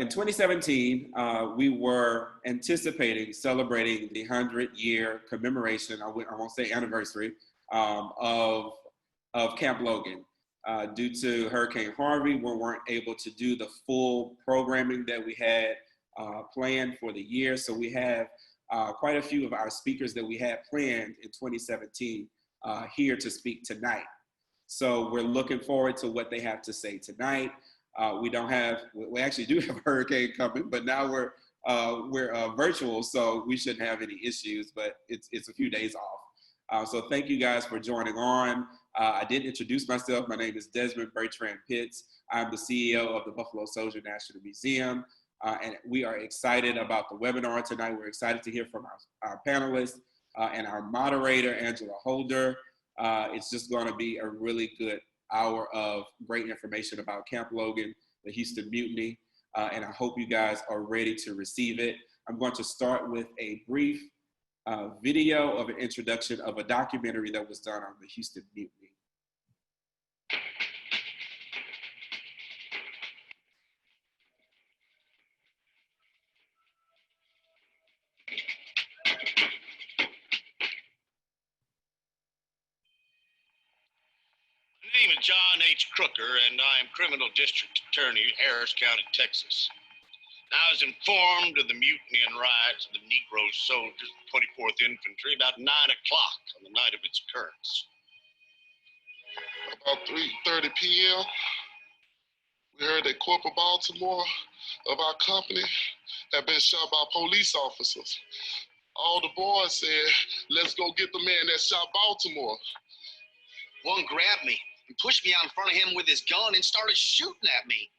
in 2017, we were anticipating celebrating the 100-year commemoration, I won't say anniversary, of Camp Logan. Due to Hurricane Harvey, we weren't able to do the full programming that we had planned for the year. So we have quite a few of our speakers that we had planned in 2017 here to speak tonight. So we're looking forward to what they have to say tonight. We actually do have a hurricane coming, but now we're virtual, so we shouldn't have any issues, but it's a few days off. So thank you guys for joining on. I didn't introduce myself. My name is Desmond Bertrand Pitts. I'm the CEO of the Buffalo Soldier National Museum, and we are excited about the webinar tonight. We're excited to hear from our panelists and our moderator, Angela Holder. It's just going to be a really good hour of great information about Camp Logan, the Houston Mutiny, and I hope you guys are ready to receive it. I'm going to start with a brief video of an introduction of a documentary that was done on the Houston Mutiny. My name is John H. Crooker, and I am Criminal District Attorney, Harris County, Texas. I was informed of the mutiny and riots of the Negro soldiers of the 24th Infantry about 9 o'clock on the night of its occurrence. About 3:30 p.m., we heard that Corporal Baltimore of our company had been shot by police officers. All the boys said, "Let's go get the man that shot Baltimore." One grabbed me and pushed me out in front of him with his gun and started shooting at me.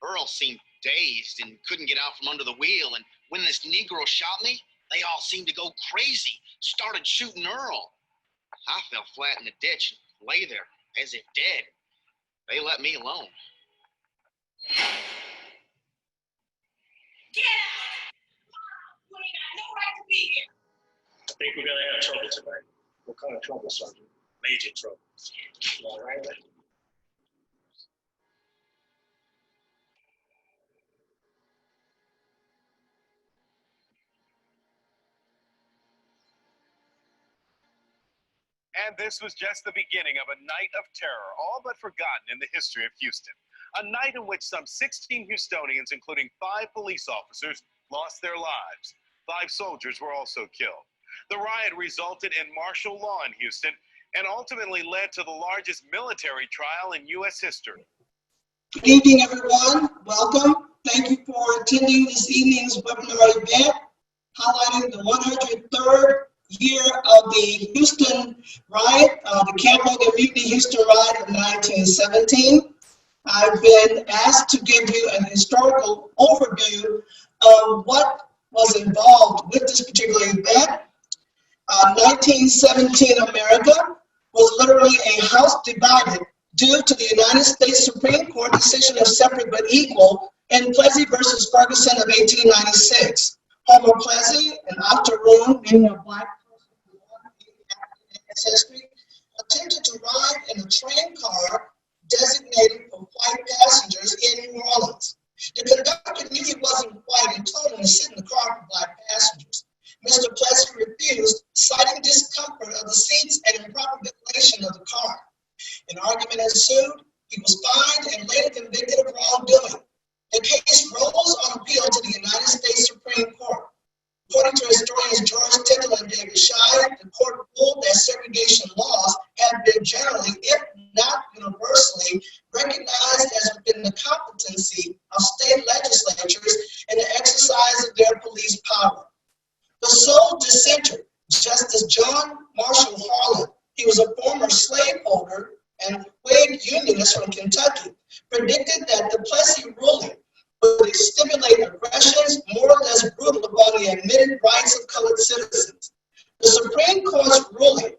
Earl seemed dazed and couldn't get out from under the wheel, and when this Negro shot me, they all seemed to go crazy, started shooting Earl. I fell flat in the ditch and lay there as if dead. They let me alone. Get out! You ain't got no right to be here. I think we're gonna have trouble tonight. What kind of trouble, Sergeant? Major trouble. You all right? And this was just the beginning of a night of terror, all but forgotten in the history of Houston. A night in which some 16 Houstonians, including 5 police officers, lost their lives. 5 soldiers were also killed. The riot resulted in martial law in Houston and ultimately led to the largest military trial in U.S. history. Good evening, everyone. Welcome. Thank you for attending this evening's webinar event highlighting the 103rd year of the Houston riot, the Camp Logan Mutiny Houston riot of 1917. I've been asked to give you an historical overview of what was involved with this particular event. 1917 America was literally a house divided due to the United States Supreme Court decision of separate but equal in Plessy versus Ferguson of 1896. Homer Plessy, an octoroon, meaning a black person with ancestry, attempted to ride in a train car designated for white passengers in New Orleans. The conductor knew he wasn't white and told him to sit in the car for black passengers. Mr. Plessy refused, citing discomfort of the seats and improper ventilation of the car. An argument ensued. He was fined and later convicted of wrongdoing. The case rose on appeal to the United States Supreme Court. According to historians George Tickle and David Scheid, the court ruled that segregation laws have been generally, if not universally, recognized as within the competency of state legislatures in the exercise of their police power. The sole dissenter, Justice John Marshall Harlan, he was a former slaveholder and Whig Unionist from Kentucky, predicted that the Plessy ruling would stimulate aggressions more or less brutal upon the admitted rights of colored citizens. The Supreme Court's ruling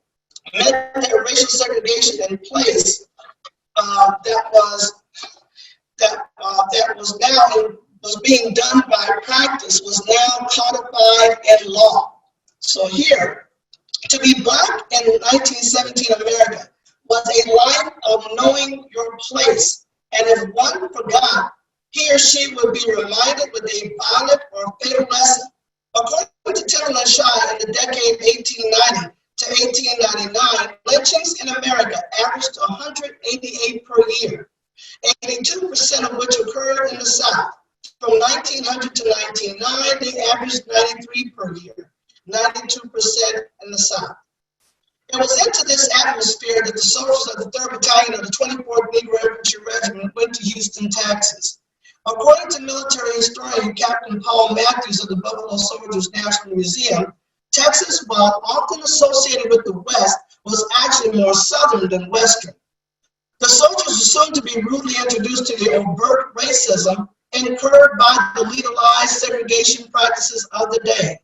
meant that racial segregation in place was being done by practice was now codified in law. So here, to be black in 1917 America was a life of knowing your place. And if one forgot he or she would be reminded with a violent or fatal lesson. According to Timberland Shaw, in the decade 1890 to 1899, lynchings in America averaged 188 per year, 82% of which occurred in the South. From 1900 to 1909, they averaged 93 per year, 92% in the South. It was into this atmosphere that the soldiers of the 3rd Battalion of the 24th Negro Infantry Regiment went to Houston, Texas. According to military historian Captain Paul Matthews of the Buffalo Soldiers National Museum, Texas, while often associated with the West, was actually more Southern than Western. The soldiers were soon to be rudely introduced to the overt racism incurred by the legalized segregation practices of the day.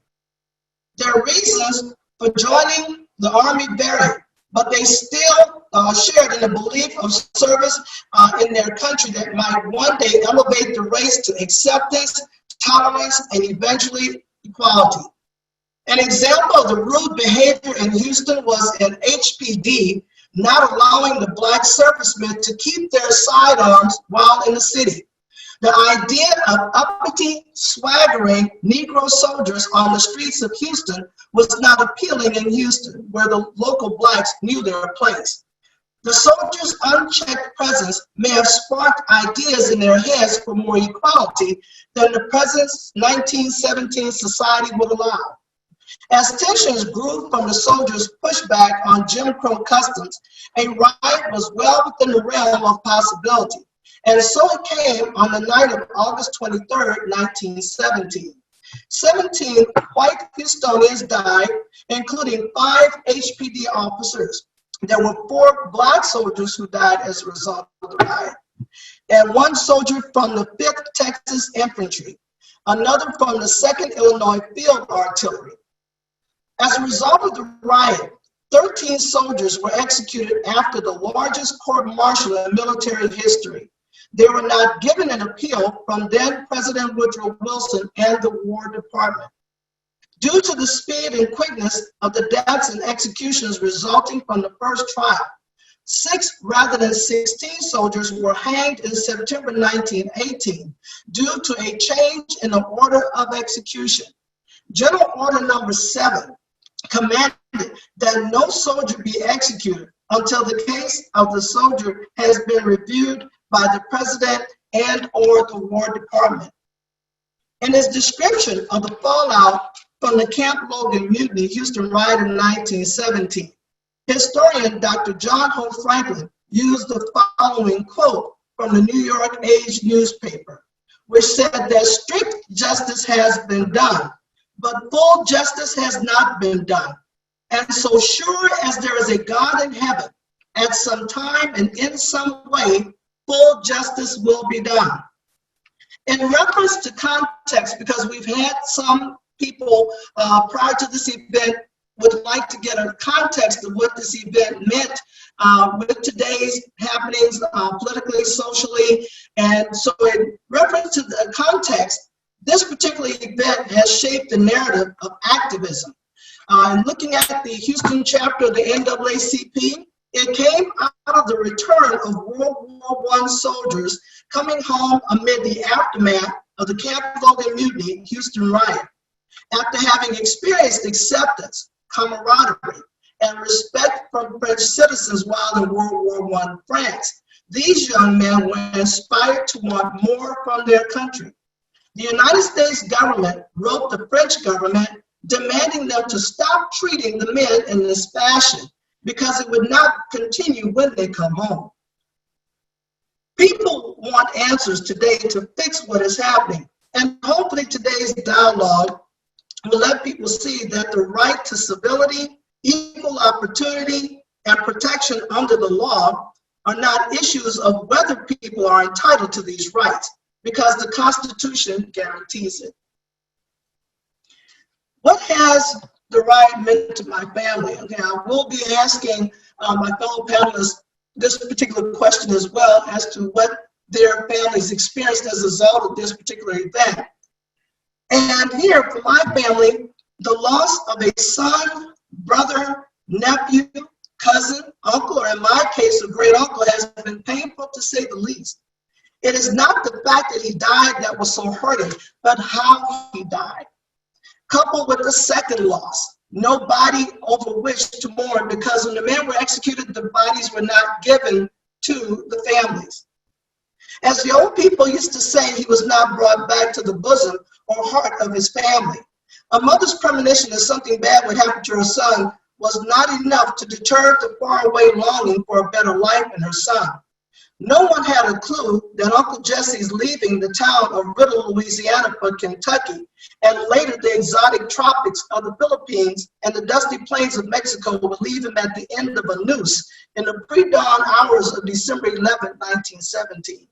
Their reasons for joining the Army varied, but they still shared in the belief of service in their country that might one day elevate the race to acceptance, tolerance, and eventually equality. An example of the rude behavior in Houston was an HPD not allowing the black servicemen to keep their sidearms while in the city. The idea of uppity, swaggering Negro soldiers on the streets of Houston was not appealing in Houston, where the local blacks knew their place. The soldiers' unchecked presence may have sparked ideas in their heads for more equality than the present 1917 society would allow. As tensions grew from the soldiers' pushback on Jim Crow customs, a riot was well within the realm of possibility. And so it came on the night of August 23rd, 1917. 17 white Houstonians died, including 5 HPD officers. There were 4 black soldiers who died as a result of the riot, and 1 soldier from the 5th Texas Infantry, another from the 2nd Illinois Field Artillery. As a result of the riot, 13 soldiers were executed after the largest court-martial in military history. They were not given an appeal from then President Woodrow Wilson and the War Department. Due to the speed and quickness of the deaths and executions resulting from the first trial, 6 rather than 16 soldiers were hanged in September 1918 due to a change in the order of execution. General Order Number 7 commanded that no soldier be executed until the case of the soldier has been reviewed by the President and or the War Department. In his description of the fallout from the Camp Logan Mutiny Houston Riot in 1917, historian Dr. John Hope Franklin used the following quote from the New York Age newspaper, which said that strict justice has been done, but full justice has not been done. And so sure as there is a God in heaven, at some time and in some way, full justice will be done. In reference to context, because we've had some people prior to this event would like to get a context of what this event meant with today's happenings politically, socially. And so in reference to the context, this particular event has shaped the narrative of activism. And looking at the Houston chapter of the NAACP, it came out of the return of World War I soldiers coming home amid the aftermath of the Camp Logan Mutiny Houston Riot. After having experienced acceptance, camaraderie, and respect from French citizens while in World War I France, these young men were inspired to want more from their country. The United States government wrote the French government demanding them to stop treating the men in this fashion because it would not continue when they come home. People want answers today to fix what is happening, and hopefully today's dialogue will let people see that the right to civility, equal opportunity, and protection under the law are not issues of whether people are entitled to these rights, because the Constitution guarantees it. What has the riot meant to my family? Okay, I will be asking my fellow panelists this particular question as well as to what their families experienced as a result of this particular event. And here, for my family, the loss of a son, brother, nephew, cousin, uncle, or in my case, a great uncle, has been painful to say the least. It is not the fact that he died that was so hurting, but how he died. Coupled with the second loss, no body over which to mourn, because when the men were executed, the bodies were not given to the families. As the old people used to say, he was not brought back to the bosom or heart of his family. A mother's premonition that something bad would happen to her son was not enough to deter the faraway longing for a better life in her son. No one had a clue that Uncle Jesse's leaving the town of Riddle, Louisiana for Kentucky, and later the exotic tropics of the Philippines and the dusty plains of Mexico would leave him at the end of a noose in the pre-dawn hours of December 11, 1917.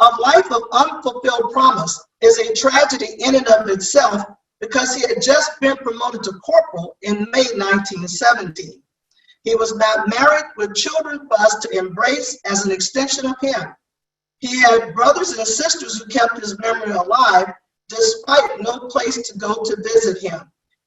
A life of unfulfilled promise is a tragedy in and of itself because he had just been promoted to corporal in May 1917. He was not married with children for us to embrace as an extension of him. He had brothers and sisters who kept his memory alive despite no place to go to visit him.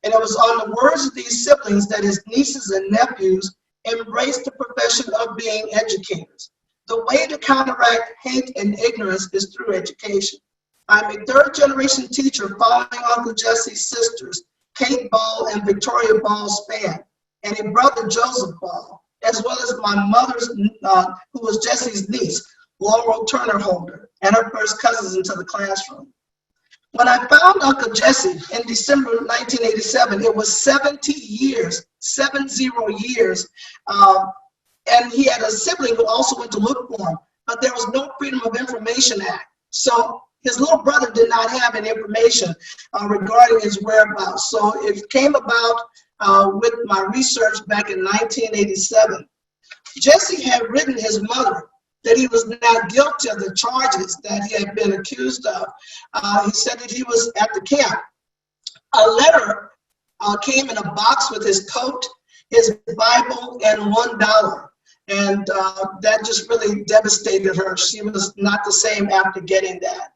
And it was on the words of these siblings that his nieces and nephews embraced the profession of being educators. The way to counteract hate and ignorance is through education. I'm a third-generation teacher following Uncle Jesse's sisters, Kate Ball and Victoria Ball Spann, and a brother, Joseph Ball, as well as my mother's, who was Jesse's niece, Laurel Turner Holder, and her first cousins into the classroom. When I found Uncle Jesse in December 1987, it was 70 years, 70 years, and he had a sibling who also went to look for him, but there was no Freedom of Information Act. So his little brother did not have any information regarding his whereabouts. So it came about with my research back in 1987. Jesse had written his mother that he was not guilty of the charges that he had been accused of. He said that he was at the camp. A letter came in a box with his coat, his Bible, and $1. And that just really devastated her. She was not the same after getting that.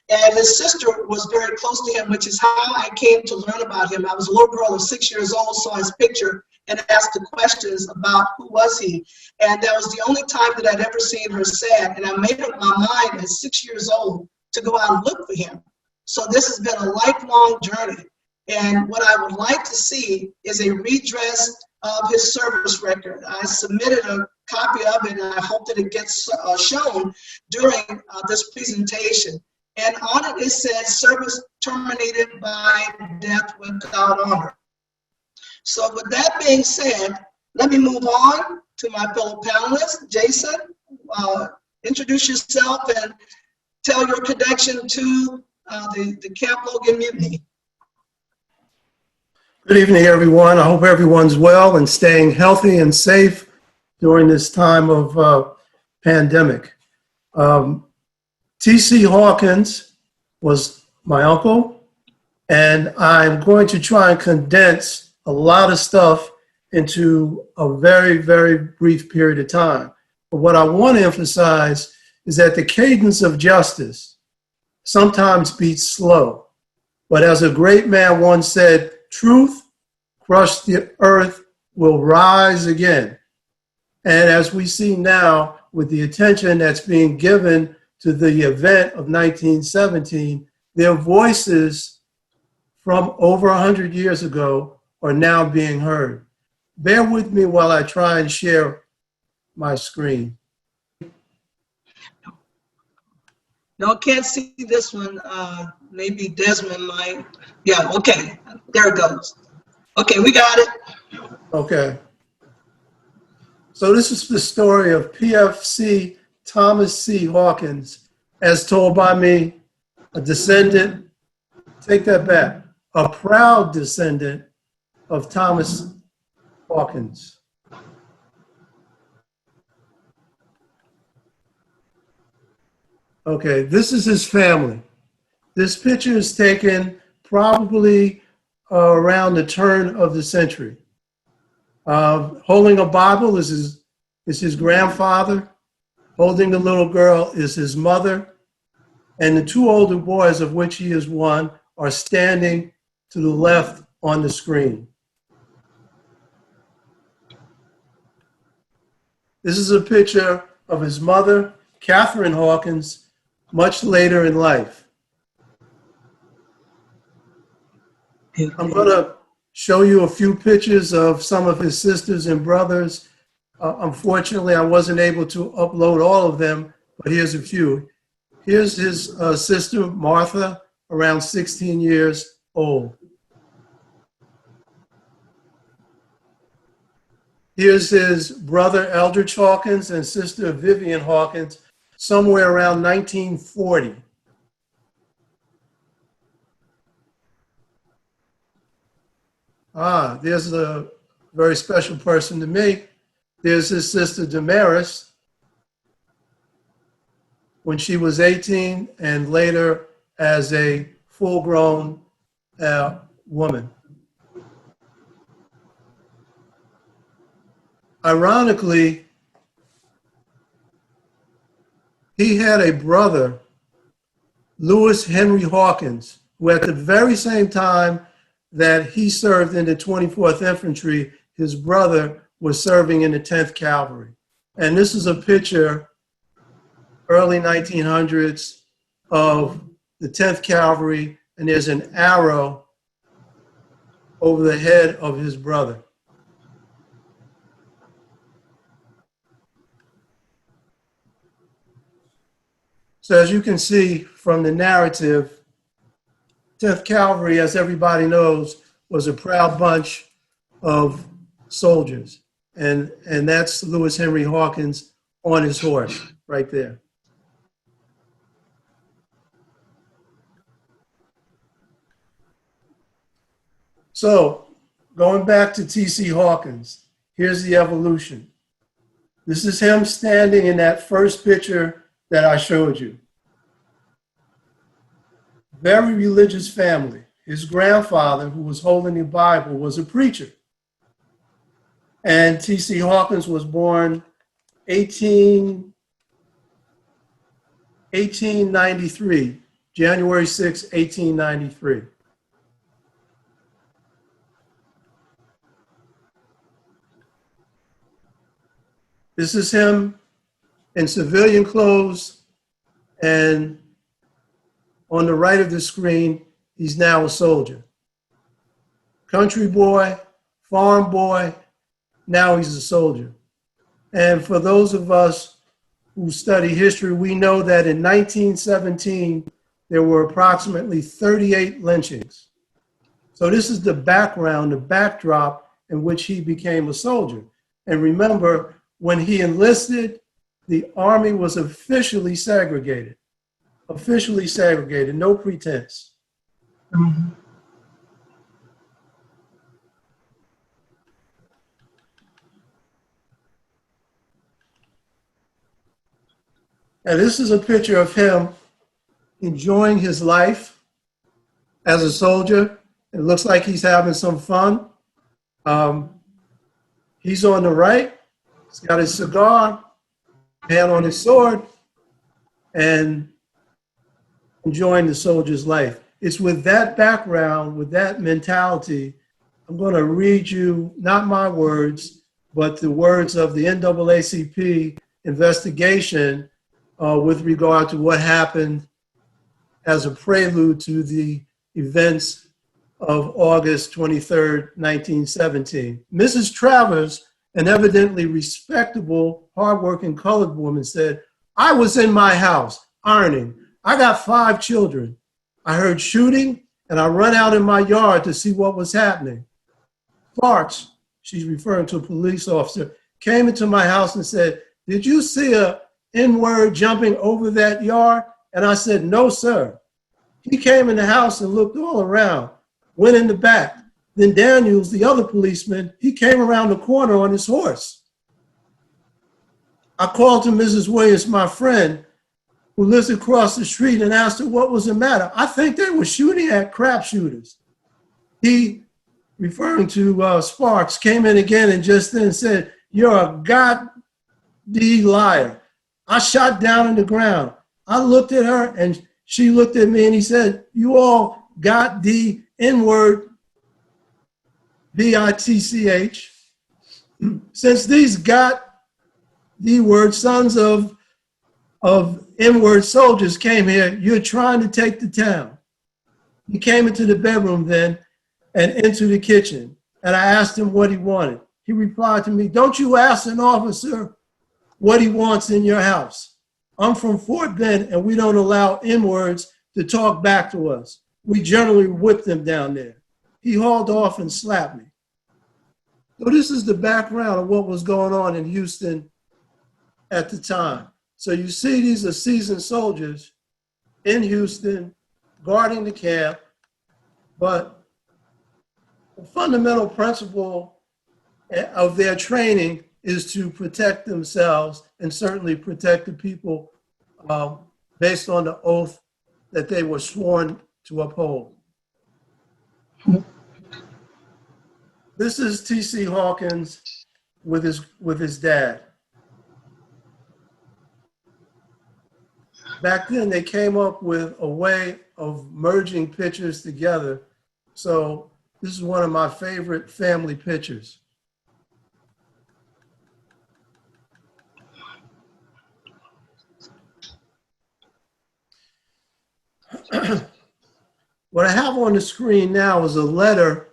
And his sister was very close to him, which is how I came to learn about him. I was a little girl of 6 years old, saw his picture and asked the questions about who was he. And that was the only time that I'd ever seen her sad. And I made up my mind at 6 years old to go out and look for him. So this has been a lifelong journey. And what I would like to see is a redress of his service record. I submitted a copy of it, and I hope that it gets shown during this presentation. And on it says service terminated by death without honor. So with that being said, let me move on to my fellow panelists. Jason, introduce yourself and tell your connection to the Camp Logan Mutiny. Good evening, everyone. I hope everyone's well and staying healthy and safe during this time of pandemic. T.C. Hawkins was my uncle, and I'm going to try and condense a lot of stuff into a very, very brief period of time. But what I want to emphasize is that the cadence of justice sometimes beats slow. But as a great man once said, truth crushed the earth will rise again. And as we see now, with the attention that's being given to the event of 1917, their voices from over 100 years ago are now being heard. Bear with me while I try and share my screen. No, can't see this one. Maybe Desmond might. Yeah, okay, there it goes. Okay, we got it. Okay. So this is the story of PFC Thomas C. Hawkins, as told by me, a descendant, take that back, a proud descendant of Thomas Hawkins. Okay, this is his family. This picture is taken probably around the turn of the century. Holding a Bible is his grandfather. Holding the little girl is his mother. And the two older boys, of which he is one, are standing to the left on the screen. This is a picture of his mother, Catherine Hawkins, much later in life. I'm going to show you a few pictures of some of his sisters and brothers. Unfortunately, I wasn't able to upload all of them, but here's a few. Here's his sister, Martha, around 16 years old. Here's his brother, Eldridge Hawkins, and sister, Vivian Hawkins, somewhere around 1940. There's a very special person to me. There's his sister, Damaris, when she was 18 and later as a full-grown woman. Ironically, he had a brother, Lewis Henry Hawkins, who at the very same time that he served in the 24th Infantry, his brother was serving in the 10th Cavalry. And this is a picture, early 1900s, of the 10th Cavalry, and there's an arrow over the head of his brother. So as you can see from the narrative, 10th Cavalry, as everybody knows, was a proud bunch of soldiers. And that's Lewis Henry Hawkins on his horse right there. So going back to T.C. Hawkins, here's the evolution. This is him standing in that first picture that I showed you. Very religious family. His grandfather, who was holding the Bible, was a preacher. And T.C. Hawkins was born 1893, January 6, 1893. This is him in civilian clothes, and on the right of the screen, he's now a soldier. Country boy, farm boy, now he's a soldier. And for those of us who study history, we know that in 1917, there were approximately 38 lynchings. So this is the background, the backdrop in which he became a soldier. And remember, when he enlisted, the Army was officially segregated, no pretense. Mm-hmm. And this is a picture of him enjoying his life as a soldier. It looks like he's having some fun. He's on the right. He's got his cigar, hand on his sword, and enjoying the soldier's life. It's with that background, with that mentality, I'm going to read you, not my words, but the words of the NAACP investigation with regard to what happened as a prelude to the events of August 23rd, 1917. Mrs. Travers, an evidently respectable, hardworking colored woman, said, "I was in my house ironing. I got 5 children. I heard shooting, and I run out in my yard to see what was happening. Sparks," she's referring to a police officer, "came into my house and said, 'Did you see a N-word jumping over that yard?' And I said, 'No, sir.' He came in the house and looked all around, went in the back. Then Daniels, the other policeman, he came around the corner on his horse. I called to Mrs. Williams, my friend, who lives across the street, and asked her what was the matter. I think they were shooting at crap shooters." He, referring to Sparks, came in again and just then said, "You're a god-d liar. I shot down in the ground." I looked at her and she looked at me, and he said, "You all got the N-word, B-I-T-C-H. Since these got the word sons of of inward soldiers came here. You're trying to take the town. He came into the bedroom then and into the kitchen. And I asked him what he wanted. He replied to me, don't you ask an officer what he wants in your house. I'm from Fort Bend and we don't allow inwards to talk back to us. We generally whip them down there. He hauled off and slapped me. So this is the background of what was going on in Houston at the time. So you see these are seasoned soldiers in Houston guarding the camp, but the fundamental principle of their training is to protect themselves and certainly protect the people based on the oath that they were sworn to uphold. This is T.C. Hawkins with his dad. Back then, they came up with a way of merging pictures together. So this is one of my favorite family pictures. What I have on the screen now is a letter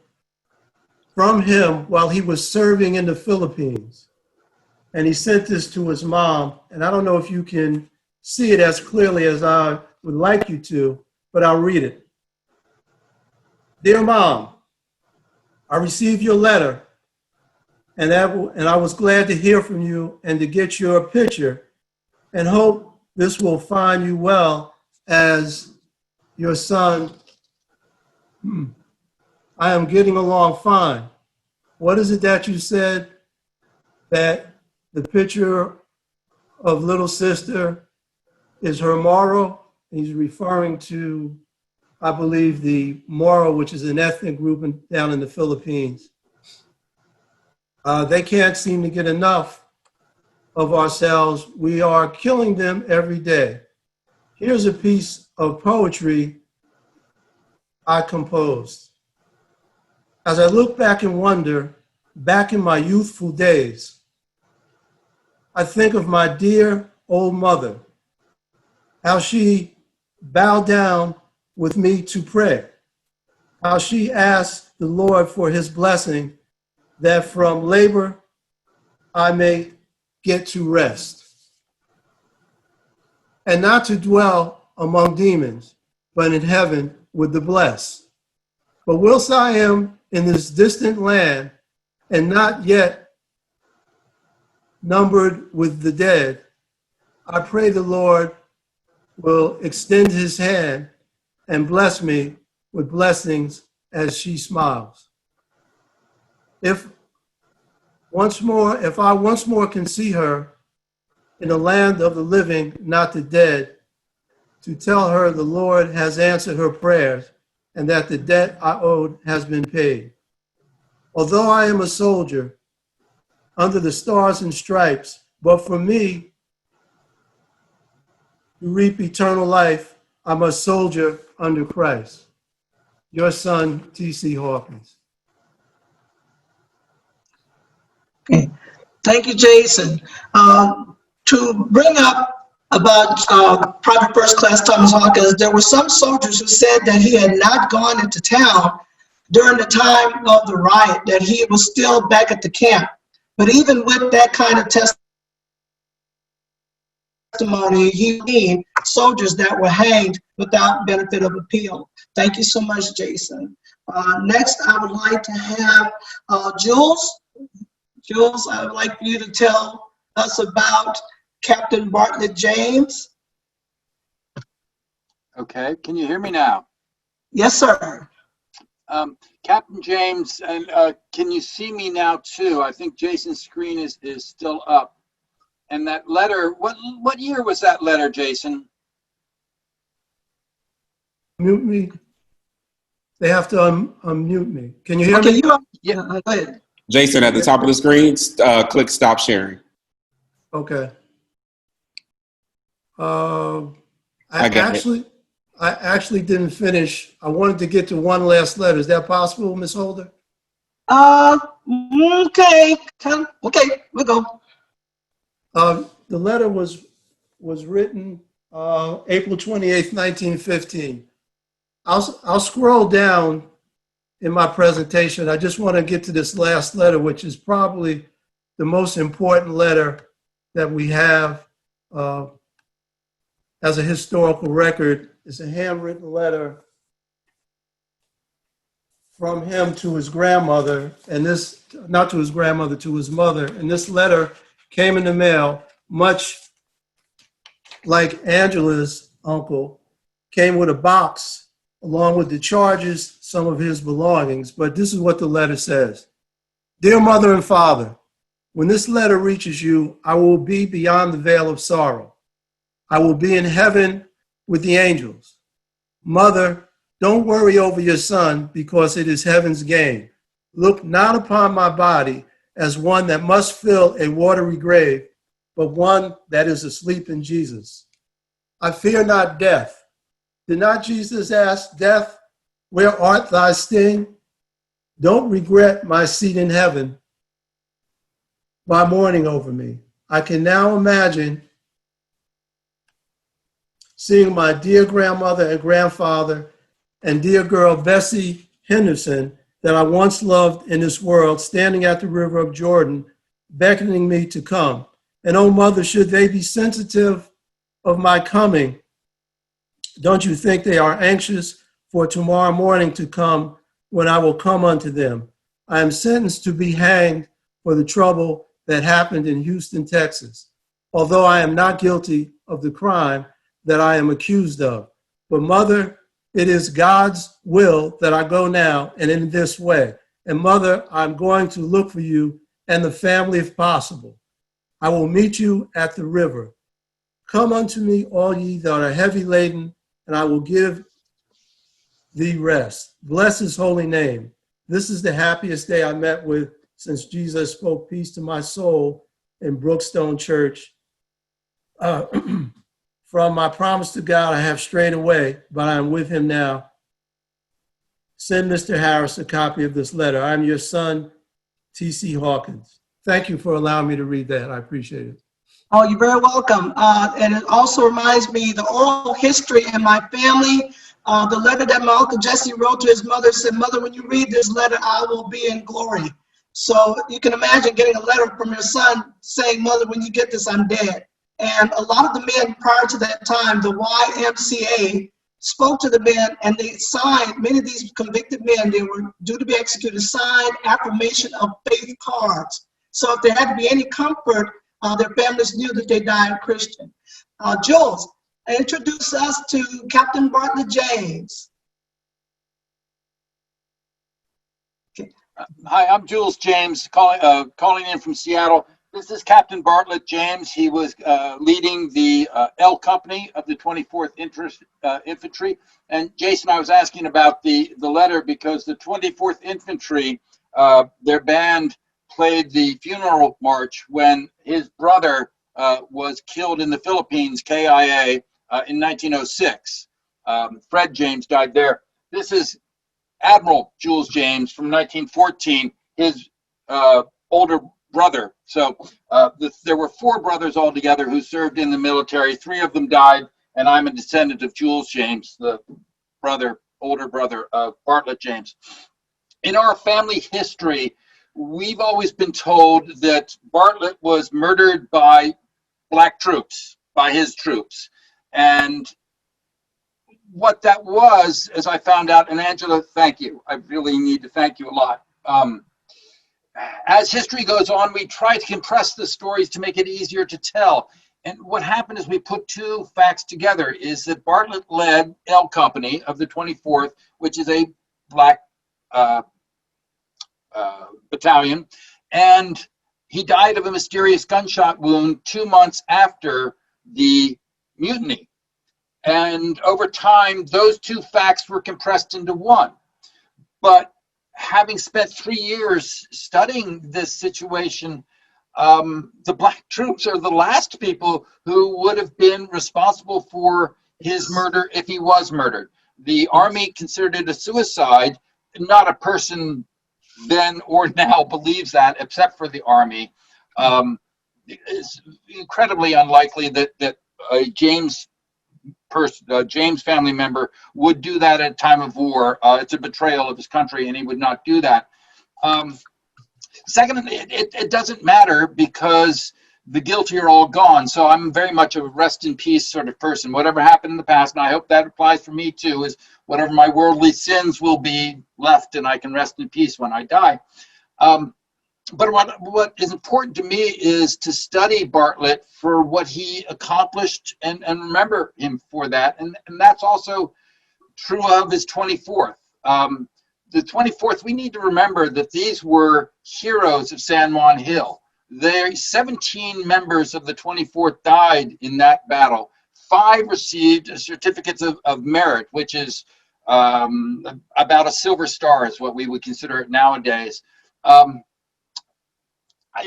from him while he was serving in the Philippines. And he sent this to his mom. And I don't know if you can see it as clearly as I would like you to, but I'll read it. Dear Mom, I received your letter and I was glad to hear from you and to get your picture and hope this will find you well as your son. I am getting along fine. What is it that you said that the picture of little sister is her Moro? He's referring to, I believe, the Moro, which is an ethnic group down in the Philippines. They can't seem to get enough of ourselves. We are killing them every day. Here's a piece of poetry I composed. As I look back and wonder, back in my youthful days, I think of my dear old mother, how she bowed down with me to pray, how she asked the Lord for his blessing that from labor I may get to rest, and not to dwell among demons, but in heaven with the blessed. But whilst I am in this distant land and not yet numbered with the dead, I pray the Lord will extend his hand and bless me with blessings as she smiles. If I once more can see her in the land of the living, not the dead, to tell her the Lord has answered her prayers and that the debt I owed has been paid. Although I am a soldier under the stars and stripes, but for me to reap eternal life, I'm a soldier under Christ. Your son, T.C. Hawkins. Okay. Thank you, Jason. To bring up about Private First Class Thomas Hawkins, there were some soldiers who said that he had not gone into town during the time of the riot, that he was still back at the camp. But even with that kind of testimony, he seen soldiers that were hanged without benefit of appeal. Thank you so much, Jason. Next, I would like to have Jules. Jules, I would like for you to tell us about Captain Bartlett James. Okay, can you hear me now? Yes, sir. Captain James, and can you see me now too? I think Jason's screen is still up. And that letter, what year was that letter, Jason? Mute me. They have to unmute me. Can you hear me? Yeah, go ahead. Jason, at the top of the screen, click stop sharing. Okay. I actually didn't finish. I wanted to get to one last letter. Is that possible, Ms. Holder? Okay. Okay, we'll go. The letter was was written April 28th, 1915. I'll scroll down in my presentation. I just want to get to this last letter, which is probably the most important letter that we have as a historical record. It's a handwritten letter from him to his grandmother, and this, not to his grandmother, to his mother. And this letter came in the mail, much like Angela's uncle, came with a box along with the charges, some of his belongings. But this is what the letter says. Dear mother and father, when this letter reaches you, I will be beyond the veil of sorrow. I will be in heaven with the angels. Mother, don't worry over your son, because it is heaven's gain. Look not upon my body as one that must fill a watery grave, but one that is asleep in Jesus. I fear not death. Did not Jesus ask death, where art thy sting? Don't regret my seat in heaven by mourning over me. I can now imagine seeing my dear grandmother and grandfather and dear girl Bessie Henderson that I once loved in this world, standing at the river of Jordan, beckoning me to come. And oh, mother, should they be sensitive of my coming, don't you think they are anxious for tomorrow morning to come, when I will come unto them? I am sentenced to be hanged for the trouble that happened in Houston, Texas, although I am not guilty of the crime that I am accused of. But mother, it is God's will that I go now and in this way. And mother, I'm going to look for you and the family if possible. I will meet you at the river. Come unto me, all ye that are heavy laden, and I will give thee rest. Bless his holy name. This is the happiest day I met with since Jesus spoke peace to my soul in Brookstone Church. From my promise to God, I have strayed away, but I am with him now. Send Mr. Harris a copy of this letter. I'm your son, T.C. Hawkins. Thank you for allowing me to read that. I appreciate it. Oh, you're very welcome. And it also reminds me the oral history in my family. The letter that my Uncle Jesse wrote to his mother said, Mother, when you read this letter, I will be in glory. So you can imagine getting a letter from your son saying, Mother, when you get this, I'm dead. And a lot of the men prior to that time, the YMCA, spoke to the men, and they signed, many of these convicted men, they were due to be executed, signed affirmation of faith cards. So if there had to be any comfort, their families knew that they died Christian. Jules, introduce us to Captain Bartlett James. Okay. Hi, I'm Jules James, calling in from Seattle. This is Captain Bartlett James. He was leading the L Company of the 24th Infantry. And Jason, I was asking about the letter because the 24th Infantry, their band played the funeral march when his brother was killed in the Philippines, KIA, in 1906. Fred James died there. This is Admiral Jules James from 1914, his older brother. So there were 4 brothers altogether who served in the military. 3 of them died, and I'm a descendant of Jules James, the older brother of Bartlett James. In our family history, we've always been told that Bartlett was murdered by black troops, by his troops. And what that was, as I found out, and Angela, thank you. I really need to thank you a lot. As history goes on, we try to compress the stories to make it easier to tell. And what happened is we put 2 facts together, is that Bartlett led L Company of the 24th, which is a black battalion, and he died of a mysterious gunshot wound 2 months after the mutiny. And over time, those 2 facts were compressed into one. But having spent 3 years studying this situation, the black troops are the last people who would have been responsible for his murder if he was murdered. The Army considered it a suicide. Not a person then or now believes that, except for the Army. It's incredibly unlikely that a James family member would do that at a time of war. It's a betrayal of his country, and he would not do that. Second, it doesn't matter because the guilty are all gone. So I'm very much a rest in peace sort of person. Whatever happened in the past, and I hope that applies for me too, is whatever my worldly sins will be left, and I can rest in peace when I die. But what is important to me is to study Bartlett for what he accomplished and remember him for that. And that's also true of his 24th. The 24th, we need to remember that these were heroes of San Juan Hill. 17 members of the 24th died in that battle. 5 received certificates of merit, which is about a Silver Star is what we would consider it nowadays.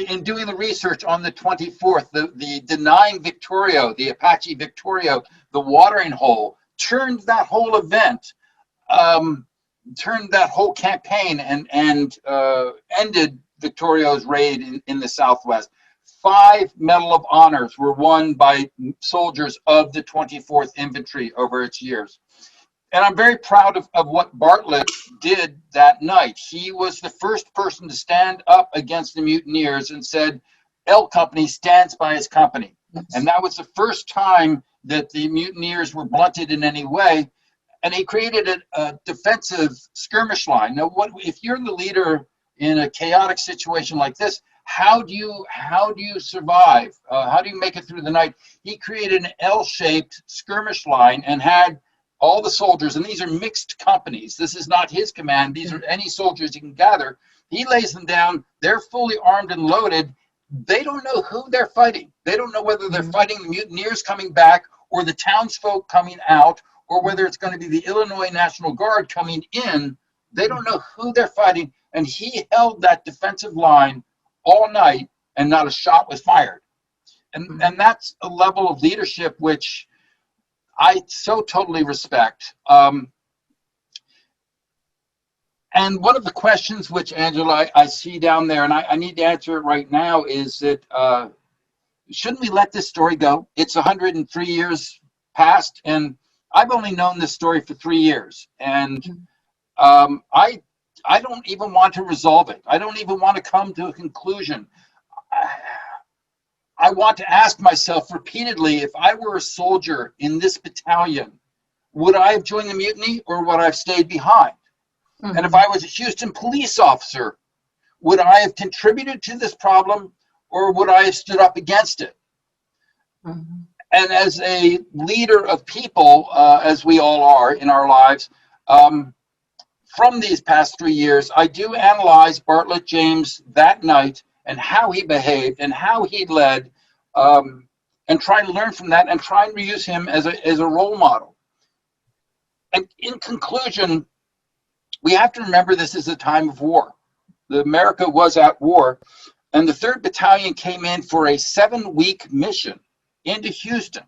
In doing the research on the 24th, the denying Victorio, the Apache Victorio, the watering hole, turned that whole event, turned that whole campaign and ended Victorio's raid in the Southwest. 5 Medal of Honors were won by soldiers of the 24th Infantry over its years. And I'm very proud of what Bartlett did that night. He was the first person to stand up against the mutineers and said, L Company stands by his company. And that was the first time that the mutineers were blunted in any way. And he created a defensive skirmish line. Now, if you're the leader in a chaotic situation like this, how do you survive? How do you make it through the night? He created an L-shaped skirmish line and had all the soldiers, and these are mixed companies. This is not his command. These are any soldiers he can gather. He lays them down. They're fully armed and loaded. They don't know who they're fighting. They don't know whether they're fighting the mutineers coming back or the townsfolk coming out, or whether it's going to be the Illinois National Guard coming in. They don't know who they're fighting. And he held that defensive line all night, and not a shot was fired. And that's a level of leadership which I so totally respect. And one of the questions which, Angela, I see down there, and I need to answer it right now, is that shouldn't we let this story go? It's 103 years past, and I've only known this story for 3 years. And I don't even want to resolve it. I don't even want to come to a conclusion. I want to ask myself repeatedly, if I were a soldier in this battalion, would I have joined the mutiny or would I have stayed behind? And if I was a Houston police officer, would I have contributed to this problem or would I have stood up against it? And as a leader of people, as we all are in our lives, from these past 3 years, I do analyze Bartlett James that night and how he behaved and how he led, and try to learn from that and try and reuse him as a role model. And in conclusion, we have to remember this is a time of war. America was at war, and the 3rd Battalion came in for a 7-week mission into Houston.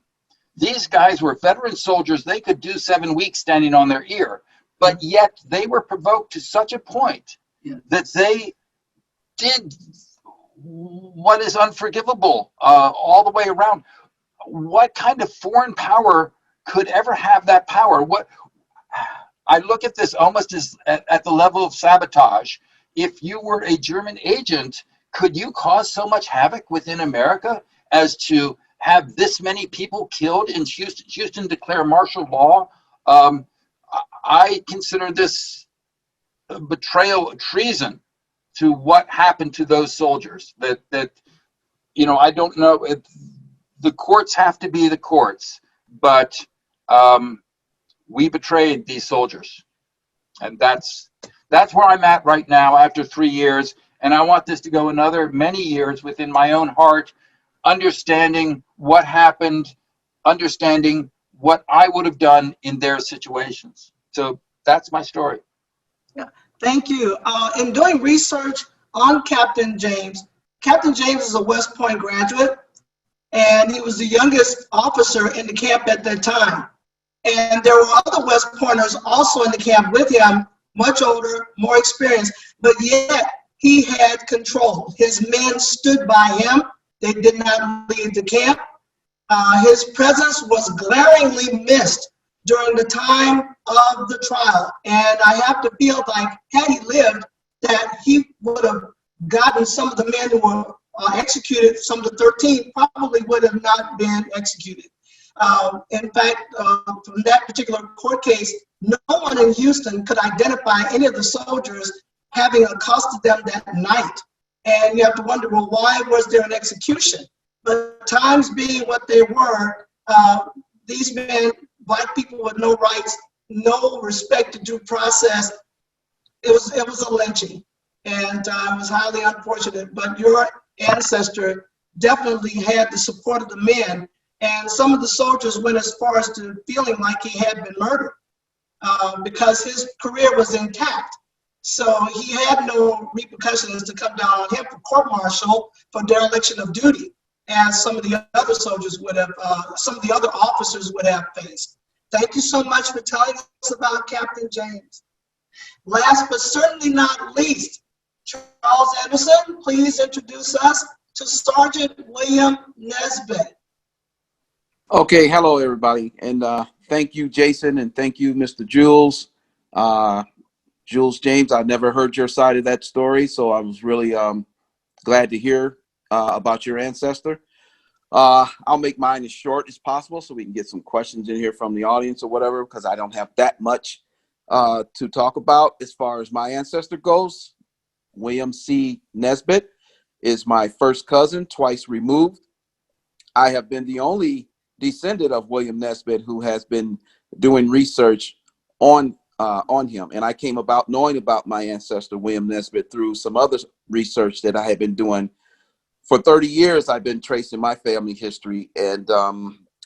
These guys were veteran soldiers. They could do 7 weeks standing on their ear, but yet they were provoked to such a point that they did what is unforgivable all the way around. What kind of foreign power could ever have that power? I look at this almost as at the level of sabotage. If you were a German agent, could you cause so much havoc within America as to have this many people killed in Houston? Houston declare martial law. I consider this betrayal, treason to what happened to those soldiers. That I don't know. The courts have to be the courts, but we betrayed these soldiers, and that's where I'm at right now after 3 years. And I want this to go another many years within my own heart, understanding what happened, understanding what I would have done in their situations. So that's my story. Yeah, thank you. In doing research on Captain James is a West Point graduate, and he was the youngest officer in the camp at that time. And there were other West Pointers also in the camp with him, much older, more experienced, but yet he had control. His men stood by him. They did not leave the camp. His presence was glaringly missed during the time of the trial. And I have to feel like had he lived, that he would have gotten some of the men who were executed, some of the 13 probably would have not been executed. In fact, from that particular court case, no one in Houston could identify any of the soldiers having accosted them that night. And you have to wonder, well, why was there an execution? But times being what they were, these men, black people with no rights, no respect to due process, it was a lynching. And it was highly unfortunate. But your ancestor definitely had the support of the men. And some of the soldiers went as far as to feeling like he had been murdered because his career was intact. So he had no repercussions to come down on him for court-martial for dereliction of duty, as some of the other soldiers would have, some of the other officers would have faced. Thank you so much for telling us about Captain James. Last but certainly not least, Charles Anderson, please introduce us to Sergeant William Nesbitt. Okay, hello everybody, and thank you, Jason, and thank you, Mr. Jules. Jules James, I never heard your side of that story, so I was really glad to hear about your ancestor. I'll make mine as short as possible so we can get some questions in here from the audience or whatever, because I don't have that much to talk about as far as my ancestor goes. William C. Nesbitt is my first cousin, twice removed. I have been the only descendant of William Nesbitt who has been doing research on him, and I came about knowing about my ancestor William Nesbitt through some other research that I had been doing. For 30 years, I've been tracing my family history, and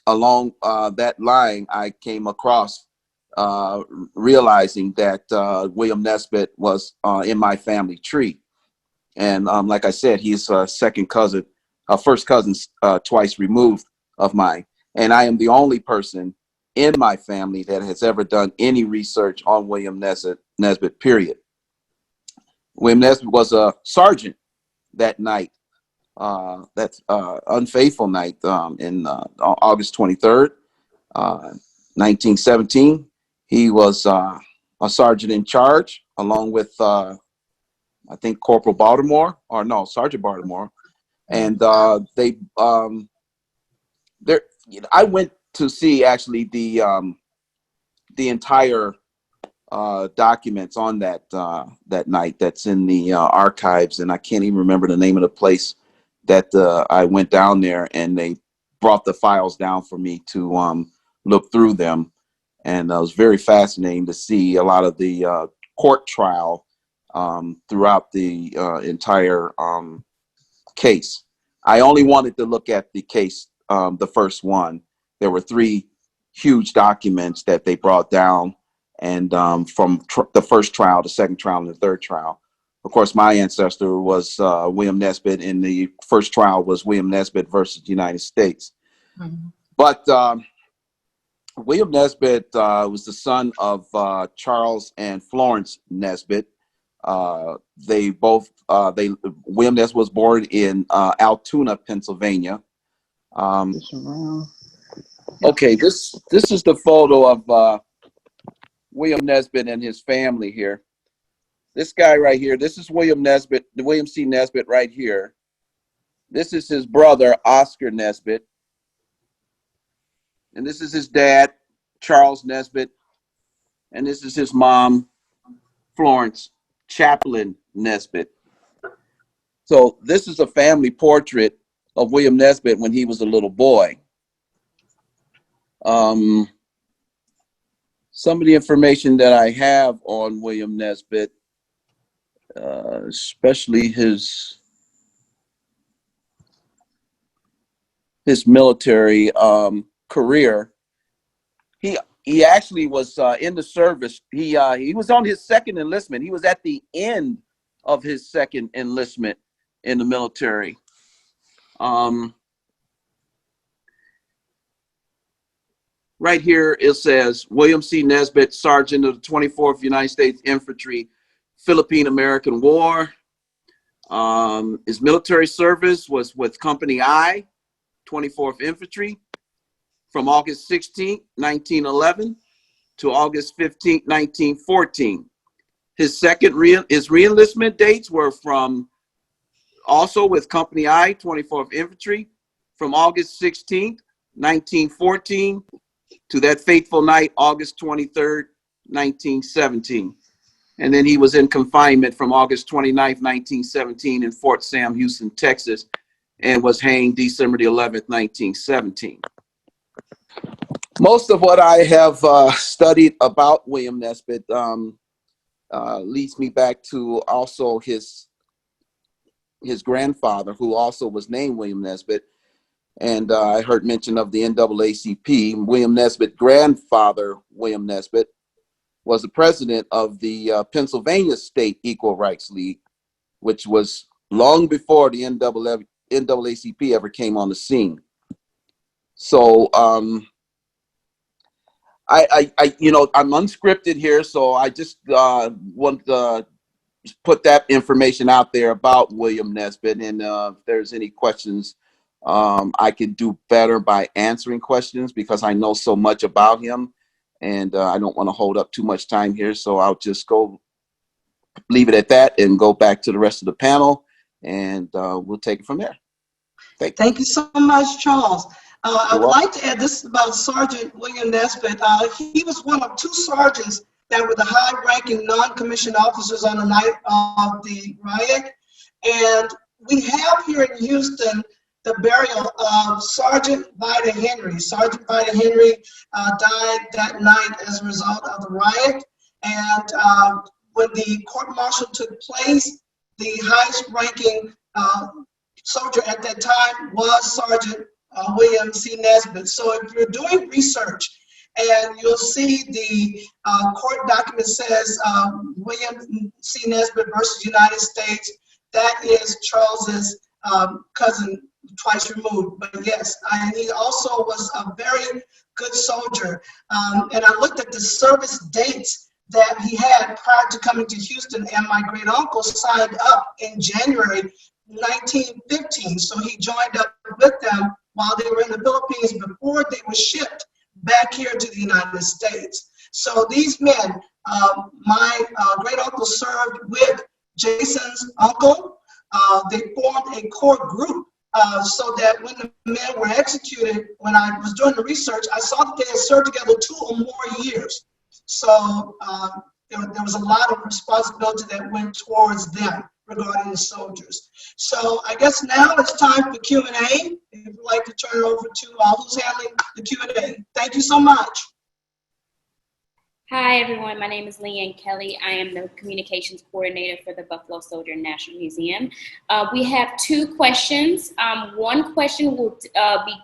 along that line, I came across realizing that William Nesbitt was in my family tree. And like I said, he's a second cousin, first cousin twice removed of mine. And I am the only person in my family that has ever done any research on William Nesbitt, period. William Nesbitt was a sergeant that night, that's unfaithful night in August 23rd, 1917. He was a sergeant in charge along with, I think, Corporal Baltimore, or no, Sergeant Baltimore. And I went to see actually the entire documents on that night that's in the archives, and I can't even remember the name of the place that I went down there, and they brought the files down for me to look through them, and it was very fascinating to see a lot of the court trial throughout the entire case. I only wanted to look at the case, the first one. There were 3 huge documents that they brought down, and from the first trial, the second trial, and the third trial. Of course, my ancestor was William Nesbitt, and the first trial was William Nesbitt versus the United States. Mm-hmm. But William Nesbitt was the son of Charles and Florence Nesbitt. They both, William Nesbitt was born in Altoona, Pennsylvania. Okay, this is the photo of William Nesbitt and his family here. This guy right here, this is William Nesbitt, William C. Nesbitt right here. This is his brother, Oscar Nesbitt. And this is his dad, Charles Nesbitt. And this is his mom, Florence Chaplain Nesbitt. So this is a family portrait of William Nesbitt when he was a little boy. Some of the information that I have on William Nesbitt, especially his military career, he actually was in the service. He was on his second enlistment. He was at the end of his second enlistment in the military. Right here, it says, William C. Nesbitt, Sergeant of the 24th United States Infantry, Philippine-American War. His military service was with Company I, 24th Infantry, from August 16, 1911 to August 15, 1914. His re-enlistment dates were from also with Company I, 24th Infantry, from August 16th, 1914 to that fateful night, August 23rd, 1917. And then he was in confinement from August 29th, 1917 in Fort Sam Houston, Texas, and was hanged December the 11th, 1917. Most of what I have studied about William Nesbitt leads me back to also his grandfather, who also was named William Nesbitt. And I heard mention of the NAACP. William Nesbitt's grandfather, William Nesbitt, was the president of the Pennsylvania State Equal Rights League, which was long before the NAACP ever came on the scene. So I'm unscripted here, so I just want to put that information out there about William Nesbitt. And if there's any questions, I can do better by answering questions because I know so much about him. And I don't want to hold up too much time here, so I'll just leave it at that and go back to the rest of the panel, and we'll take it from there. Thank you so much, Charles. I would like to add this about Sergeant William Nesbitt. He was one of 2 sergeants that were the high-ranking non-commissioned officers on the night of the riot. And we have here in Houston the burial of Sergeant Vida Henry. Sergeant Vida Henry died that night as a result of the riot. And when the court-martial took place, the highest-ranking soldier at that time was Sergeant William C. Nesbitt. So if you're doing research, and you'll see the court document says William C. Nesbitt versus United States, that is Charles's cousin twice removed. But yes, and he also was a very good soldier. And I looked at the service dates that he had prior to coming to Houston, and my great uncle signed up in January 1915. So he joined up with them while they were in the Philippines before they were shipped back here to the United States. So these men, my great uncle served with Jason's uncle. They formed a core group so that when the men were executed, when I was doing the research, I saw that they had served together 2 or more years. So there was a lot of responsibility that went towards them regarding the soldiers. So I guess now it's time for Q&A. If you'd like to turn it over to who's handling the Q&A. Thank you so much. Hi, everyone. My name is Leanne Kelly. I am the communications coordinator for the Buffalo Soldier National Museum. We have 2 questions. One question will be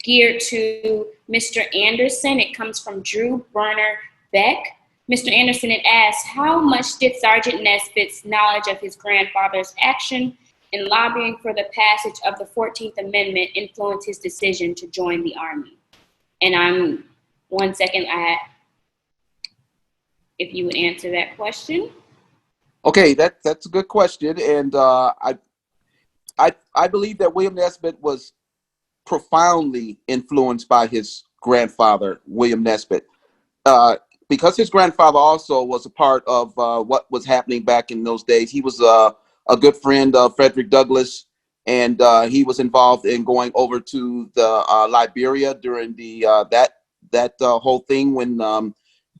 geared to Mr. Anderson. It comes from Drew Berner Beck. Mr. Anderson, it asks, how much did Sergeant Nesbitt's knowledge of his grandfather's action in lobbying for the passage of the 14th Amendment influence his decision to join the Army? And one second, if you would answer that question. Okay, that's a good question. And I believe that William Nesbitt was profoundly influenced by his grandfather, William Nesbitt. Because his grandfather also was a part of what was happening back in those days. He was a good friend of Frederick Douglass, and he was involved in going over to the Liberia during the that whole thing when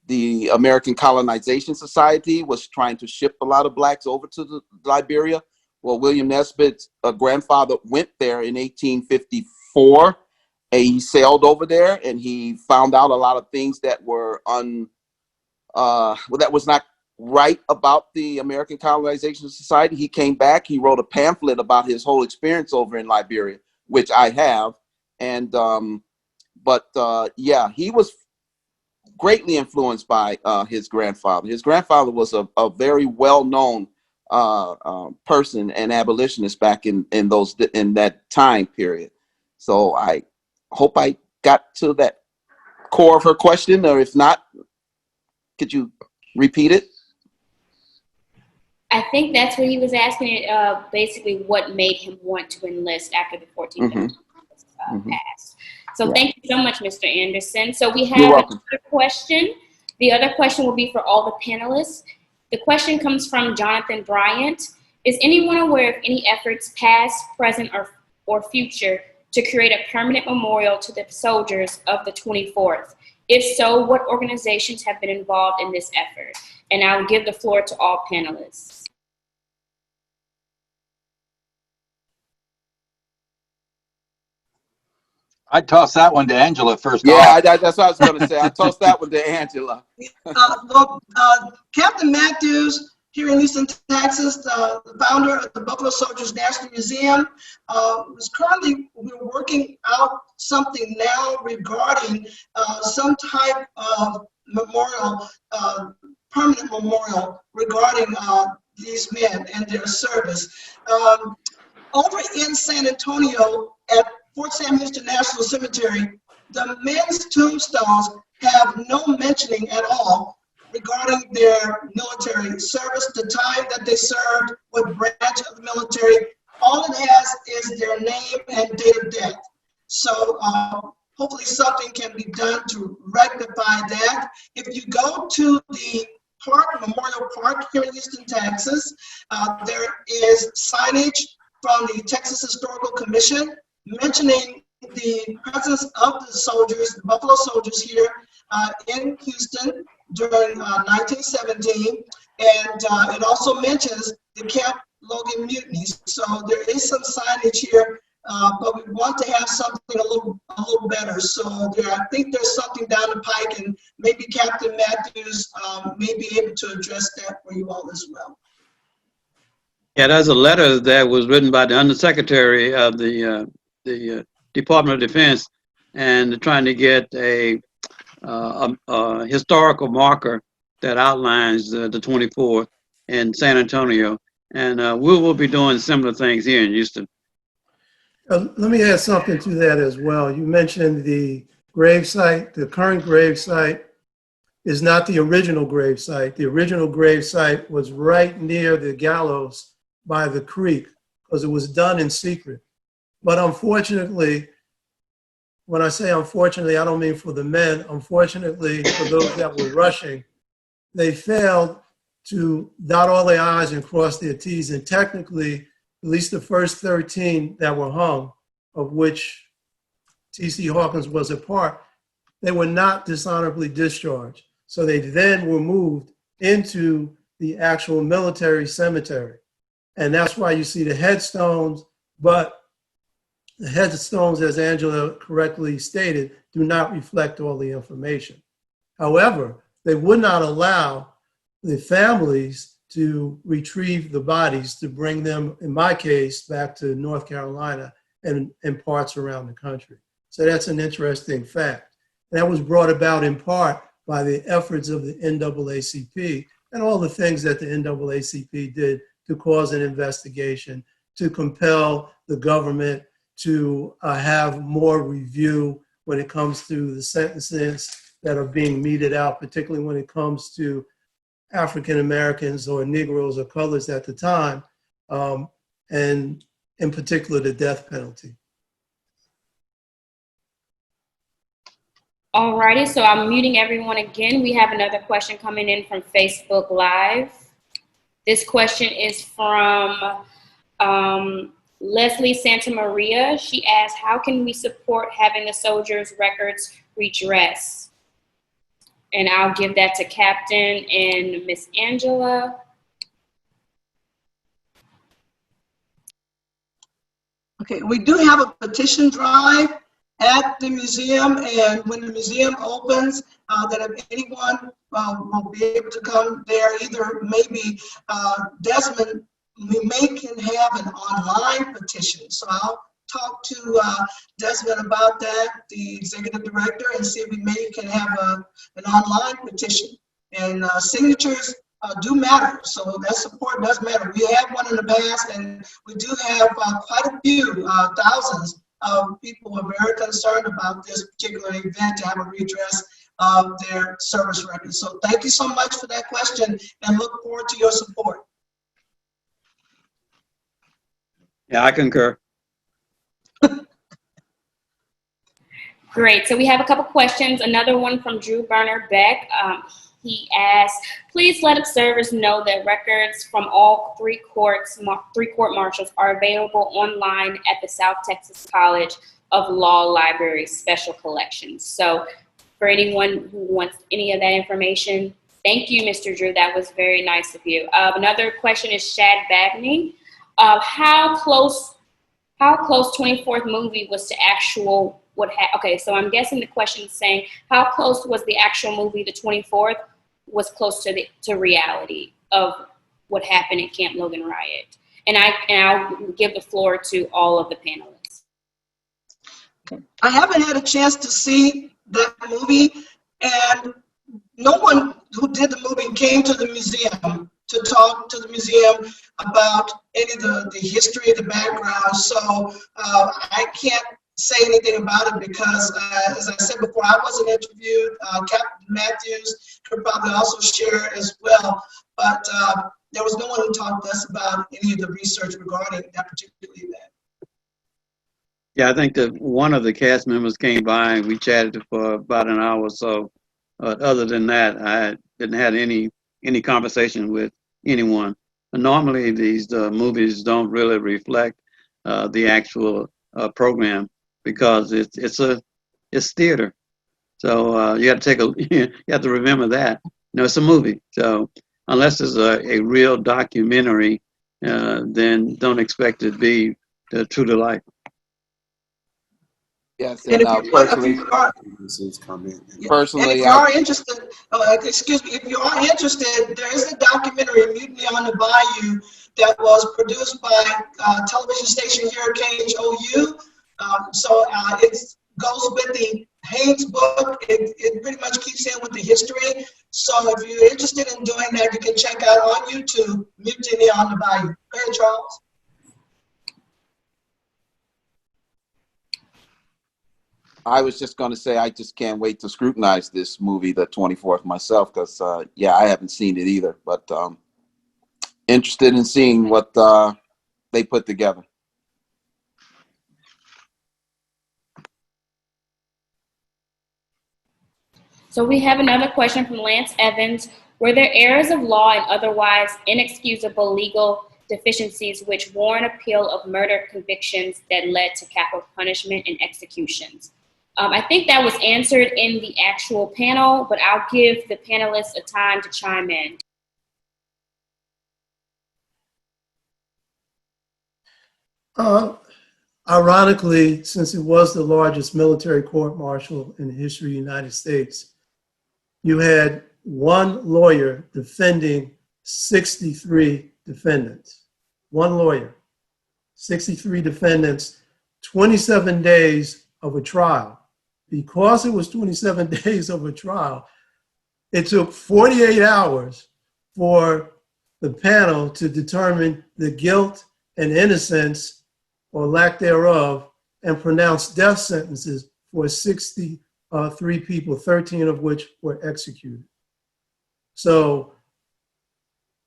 the American Colonization Society was trying to ship a lot of blacks over to the Liberia. Well, William Nesbitt's grandfather went there in 1854. And he sailed over there, and he found out a lot of things that were that was not right about the American Colonization Society. He came back. He wrote a pamphlet about his whole experience over in Liberia, which I have. And yeah, he was greatly influenced by his grandfather. His grandfather was a very well-known person and abolitionist back in that time period. So I hope I got to that core of her question, or if not, could you repeat it? I think that's what he was asking, basically what made him want to enlist after the 14th Amendment was passed. So Yeah. thank you so much, Mr. Anderson. So we You're have welcome. another question. The other question will be for all the panelists. The question comes from Jonathan Bryant. Is anyone aware of any efforts, past, present, or future, to create a permanent memorial to the soldiers of the 24th? If so, what organizations have been involved in this effort? And I will give the floor to all panelists. I'd toss that one to Angela first Yeah, off. that's what I was going to say. I tossed that one to Angela. Captain Matthews here in Houston, Texas, the founder of the Buffalo Soldiers National Museum, we're working out something now regarding some type of memorial, permanent memorial regarding these men and their service. Over in San Antonio at Fort Sam Houston National Cemetery, the men's tombstones have no mentioning at all regarding their military service, the time that they served, what branch of the military. All it has is their name and date of death. So hopefully something can be done to rectify that. If you go to the Memorial Park here in Houston, Texas, there is signage from the Texas Historical Commission mentioning the presence of the soldiers, the Buffalo Soldiers here in Houston during 1917, and it also mentions the Camp Logan mutinies. So there is some signage here, but we want to have something a little better. So I think there's something down the pike, and maybe Captain Matthews may be able to address that for you all as well. Yeah, there's a letter that was written by the Undersecretary of the Department of Defense, and trying to get a historical marker that outlines the 24th in San Antonio, and we will be doing similar things here in Houston. Let me add something to that as well. You mentioned the grave site. The current grave site is not the original grave site. The original grave site was right near the gallows by the creek because it was done in secret. But unfortunately, when I say unfortunately, I don't mean for the men. Unfortunately, for those that were rushing, they failed to dot all their I's and cross their T's. And technically, at least the first 13 that were hung, of which T.C. Hawkins was a part, they were not dishonorably discharged. So they then were moved into the actual military cemetery. And that's why you see the headstones, but the headstones, as Angela correctly stated, do not reflect all the information. However, they would not allow the families to retrieve the bodies to bring them, in my case, back to North Carolina and parts around the country. So that's an interesting fact. And that was brought about in part by the efforts of the NAACP and all the things that the NAACP did to cause an investigation, to compel the government to have more review when it comes to the sentences that are being meted out, particularly when it comes to African Americans or Negroes or colors at the time, and in particular the death penalty. All righty, so I'm muting everyone again. We have another question coming in from Facebook Live. This question is from Leslie Santamaria. She asks, how can we support having the soldiers' records redressed? And I'll give that to Captain and Miss Angela. Okay, we do have a petition drive at the museum, and when the museum opens, that if anyone will be able to come there, either maybe Desmond, can have an online petition. So I'll talk to Desmond about that, the executive director, and see if we can have an online petition. And signatures do matter, so that support does matter. We have one in the past, and we do have quite a few, thousands of people who are very concerned about this particular event to have a redress of their service records. So thank you so much for that question, and look forward to your support. Yeah, I concur. Great. So we have a couple questions. Another one from Drew Berner Beck. He asked, please let observers know that records from all three court martials are available online at the South Texas College of Law Library Special Collections. So for anyone who wants any of that information, thank you, Mr. Drew. That was very nice of you. Another question is Shad Bagney. How close 24th movie was to actual okay, so I'm guessing the question is saying how close was the actual movie, the 24th, was close to reality of what happened at Camp Logan Riot. And I'll give the floor to all of the panelists. I haven't had a chance to see that movie, and no one who did the movie came to the museum to talk to the museum about any of the history, the background. So I can't say anything about it because, as I said before, I wasn't interviewed. Captain Matthews could probably also share as well, but there was no one who talked to us about any of the research regarding that particular event. Yeah, I think that one of the cast members came by and we chatted for about an hour or so. Other than that, I didn't have any conversation with anyone. Normally, these movies don't really reflect the actual program because it's theater. So you have to you have to remember that. It's a movie. So unless it's a real documentary, then don't expect it to be true to life. Yes, and personally, if you are interested, excuse me, if you are interested, there is a documentary, Mutiny on the Bayou, that was produced by television station here at KHOU. So it goes with the Haynes book. It pretty much keeps in with the history. So if you're interested in doing that, you can check out on YouTube, Mutiny on the Bayou. Go ahead, Charles. I was just going to say I just can't wait to scrutinize this movie, the 24th, myself, because, yeah, I haven't seen it either. But interested in seeing what they put together. So we have another question from Lance Evans. Were there errors of law and otherwise inexcusable legal deficiencies which warrant appeal of murder convictions that led to capital punishment and executions? I think that was answered in the actual panel, but I'll give the panelists a time to chime in. Ironically, since it was the largest military court-martial in the history of the United States, you had one lawyer defending 63 defendants. One lawyer, 63 defendants, 27 days of a trial. Because it was 27 days of a trial, it took 48 hours for the panel to determine the guilt and innocence or lack thereof and pronounce death sentences for 63 people, 13 of which were executed. So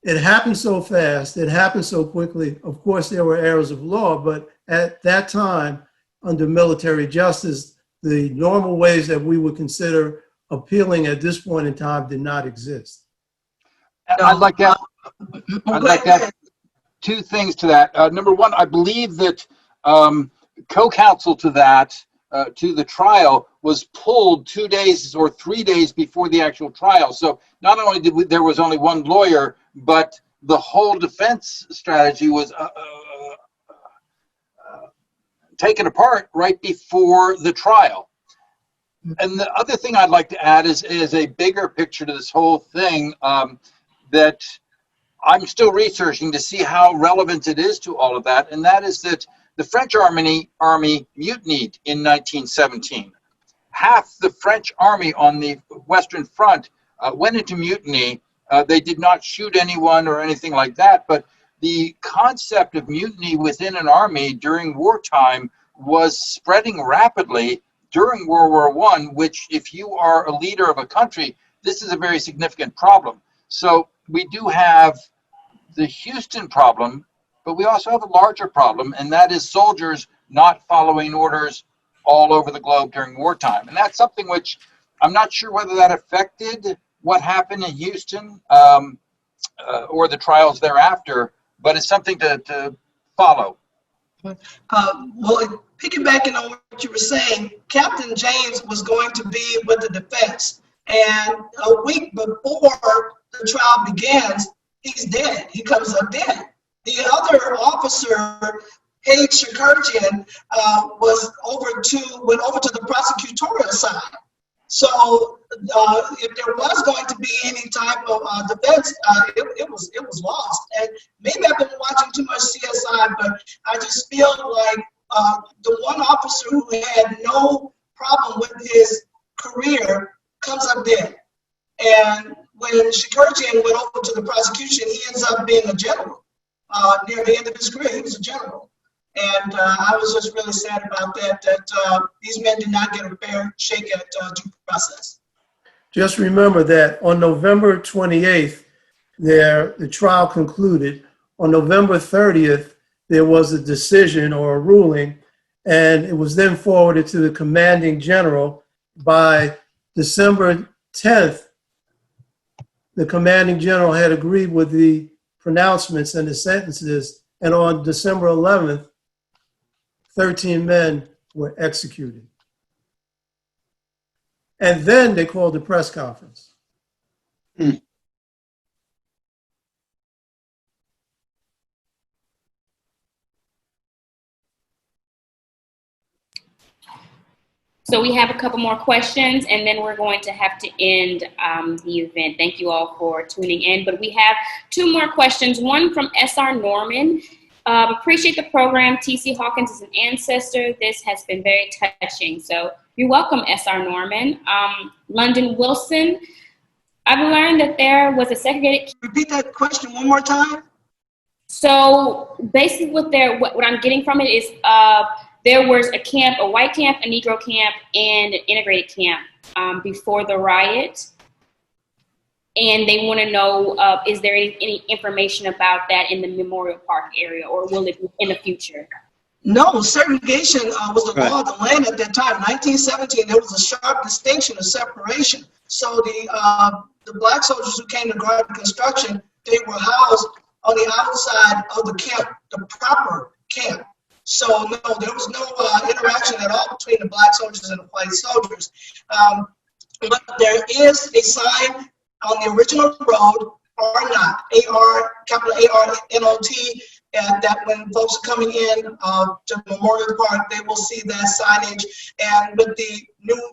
it happened so fast, it happened so quickly. Of course, there were errors of law, but at that time, under military justice, the normal ways that we would consider appealing at this point in time did not exist. I'd like to add two things to that. Number one, I believe that co-counsel to that, to the trial, was pulled 2 days or 3 days before the actual trial. So not only did there was only one lawyer, but the whole defense strategy was taken apart right before the trial. And the other thing I'd like to add is a bigger picture to this whole thing that I'm still researching to see how relevant it is to all of that, and that is that the French army mutinied in 1917. Half the French army on the Western Front went into mutiny. They did not shoot anyone or anything like that, but the concept of mutiny within an army during wartime was spreading rapidly during World War I, which if you are a leader of a country, this is a very significant problem. So we do have the Houston problem, but we also have a larger problem, and that is soldiers not following orders all over the globe during wartime. And that's something which I'm not sure whether that affected what happened in Houston or the trials thereafter, but it's something to follow. Well, piggybacking on what you were saying, Captain James was going to be with the defense, and a week before the trial begins, he's dead. He comes up dead. The other officer, Paige Shakurjian, went over to the prosecutorial side. So if there was going to be any type of defense, it was lost. And maybe I've been watching too much CSI, but I just feel like the one officer who had no problem with his career comes up dead. And when Shakurjian went over to the prosecution, he ends up being a general. Near the end of his career, he was a general. And I was just really sad about that these men did not get a fair shake at due process. Just remember that on November 28th, the trial concluded. On November 30th, there was a decision or a ruling, and it was then forwarded to the commanding general. By December 10th, the commanding general had agreed with the pronouncements and the sentences, and on December 11th, 13 men were executed. And then they called a press conference. So we have a couple more questions, and then we're going to have to end the event. Thank you all for tuning in. But we have two more questions. One from S.R. Norman. Appreciate the program. T.C. Hawkins is an ancestor. This has been very touching. So you're welcome, S.R. Norman. London Wilson. I've learned that there was a segregated... Repeat that question one more time. So basically what I'm getting from it is there was a camp, a white camp, a Negro camp, and an integrated camp before the riot. And they want to know, is there any information about that in the Memorial Park area, or will it be in the future? No, segregation was the law of the land at that time. 1917, there was a sharp distinction of separation. So the black soldiers who came to guard the construction, they were housed on the outside of the camp, the proper camp. So no, there was no interaction at all between the black soldiers and the white soldiers. But there is a sign on the original road, R-Not, A-R, capital A-R-N-O-T, and that when folks are coming in to Memorial Park, they will see that signage. And with the new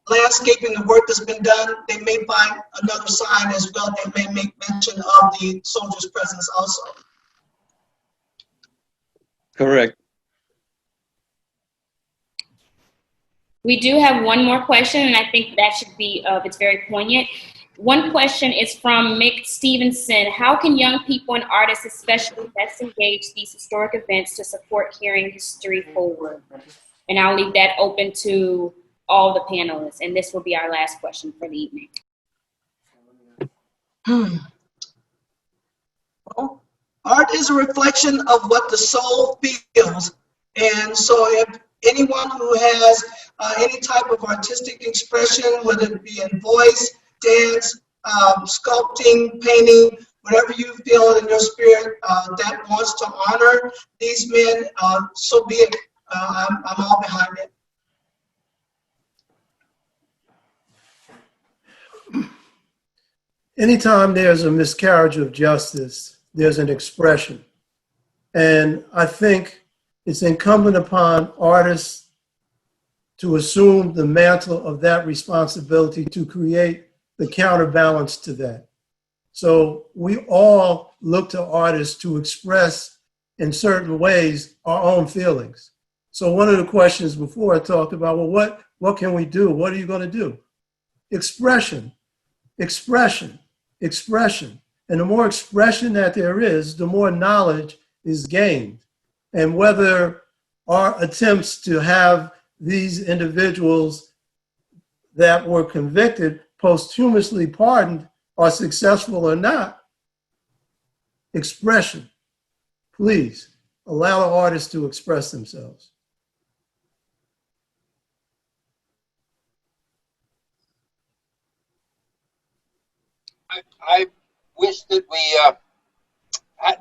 landscaping, the work that's been done, they may find another sign as well that may make mention of the soldiers' presence also. Correct. We do have one more question, and I think that should be, it's very poignant. One question is from Mick Stevenson. How can young people and artists especially best engage these historic events to support carrying history forward? And I'll leave that open to all the panelists, and this will be our last question for the evening. Well, art is a reflection of what the soul feels. And so if anyone who has any type of artistic expression, whether it be in voice, dance, sculpting, painting, whatever you feel in your spirit that wants to honor these men, so be it. I'm all behind it. Anytime there's a miscarriage of justice, there's an expression. And I think it's incumbent upon artists to assume the mantle of that responsibility to create the counterbalance to that. So we all look to artists to express in certain ways our own feelings. So one of the questions before I talked about, well, what can we do? What are you going to do? Expression, expression, expression. And the more expression that there is, the more knowledge is gained. And whether our attempts to have these individuals that were convicted posthumously pardoned are successful or not, expression. Please allow the artists to express themselves. I wish that we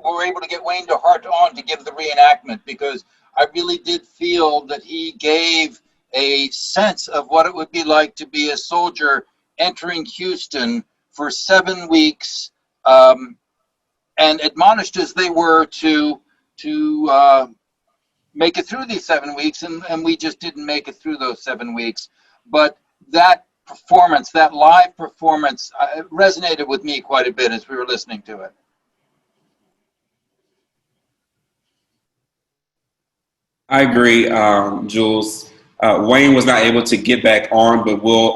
were able to get Wayne DeHart on to give the reenactment, because I really did feel that he gave a sense of what it would be like to be a soldier entering Houston for 7 weeks, and admonished as they were to make it through these 7 weeks, and we just didn't make it through those 7 weeks. But that performance, that live performance, resonated with me quite a bit as we were listening to it. I agree, Jules. Wayne was not able to get back on, but we'll.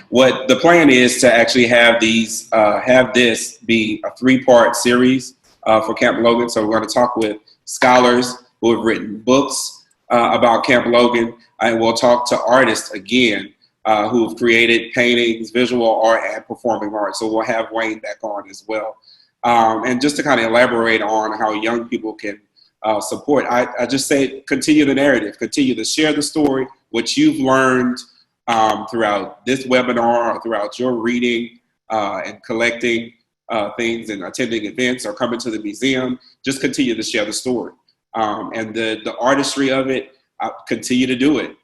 What the plan is to actually have these, have this be a 3-part series for Camp Logan. So we're going to talk with scholars who have written books about Camp Logan, and we'll talk to artists again who have created paintings, visual art, and performing art. So we'll have Wayne back on as well, and just to kind of elaborate on how young people can. Support. I just say continue the narrative, continue to share the story, what you've learned throughout this webinar, or throughout your reading and collecting things and attending events or coming to the museum. Just continue to share the story. And the artistry of it, continue to do it.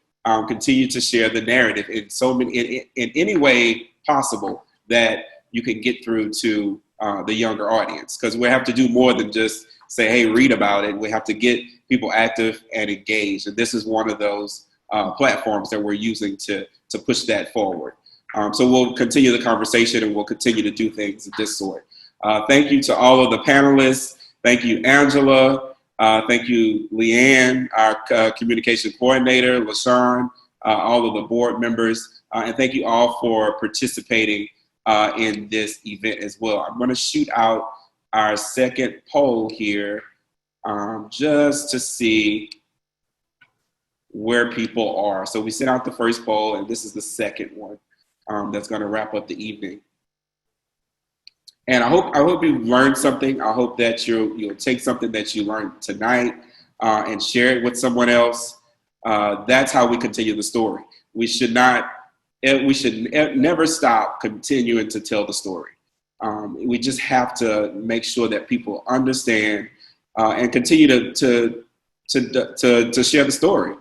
Continue to share the narrative in so many, in any way possible that you can get through to the younger audience, because we have to do more than just say, hey, read about it. We have to get people active and engaged. And this is one of those platforms that we're using to push that forward. So we'll continue the conversation, and we'll continue to do things of this sort. Thank you to all of the panelists. Thank you, Angela. Thank you, Leanne, our communication coordinator, LaShawn, all of the board members. And thank you all for participating in this event as well. I'm going to shoot out our second poll here just to see where people are. So we sent out the first poll, and this is the second one that's going to wrap up the evening. And I hope you learned something. I hope that you'll take something that you learned tonight and share it with someone else. That's how we continue the story. We should never stop continuing to tell the story. We just have to make sure that people understand and continue to share the story.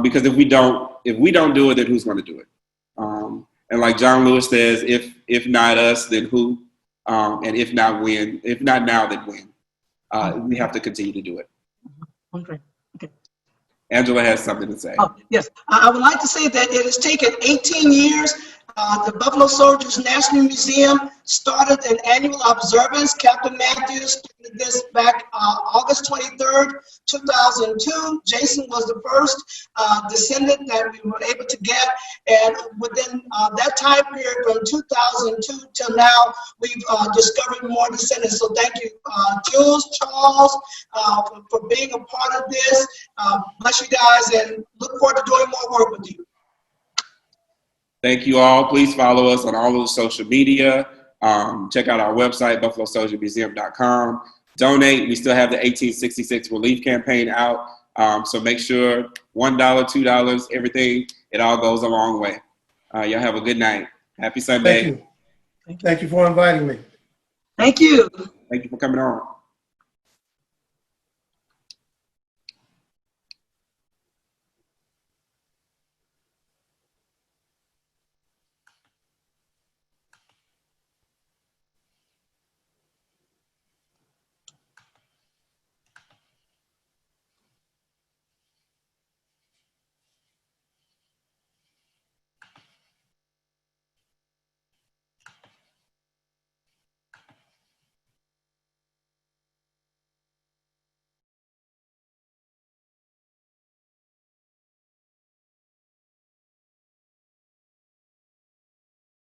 Because if we don't do it, then who's going to do it? And like John Lewis says, if not us, then who? And if not when? If not now, then when? We have to continue to do it. Okay. Angela has something to say. Oh, yes. I would like to say that it has taken 18 years. The Buffalo Soldiers National Museum started an annual observance. Captain Matthews started this back August 23rd, 2002. Jason was the first descendant that we were able to get. And within that time period from 2002 till now, we've discovered more descendants. So thank you, Jules, Charles, for being a part of this. Bless you guys, and look forward to doing more work with you. Thank you all. Please follow us on all of the social media. Check out our website, buffalosoldiermuseum.com. Donate. We still have the 1866 relief campaign out. So make sure $1, $2, everything, it all goes a long way. Y'all have a good night. Happy Sunday. Thank you. Thank you for inviting me. Thank you. Thank you for coming on.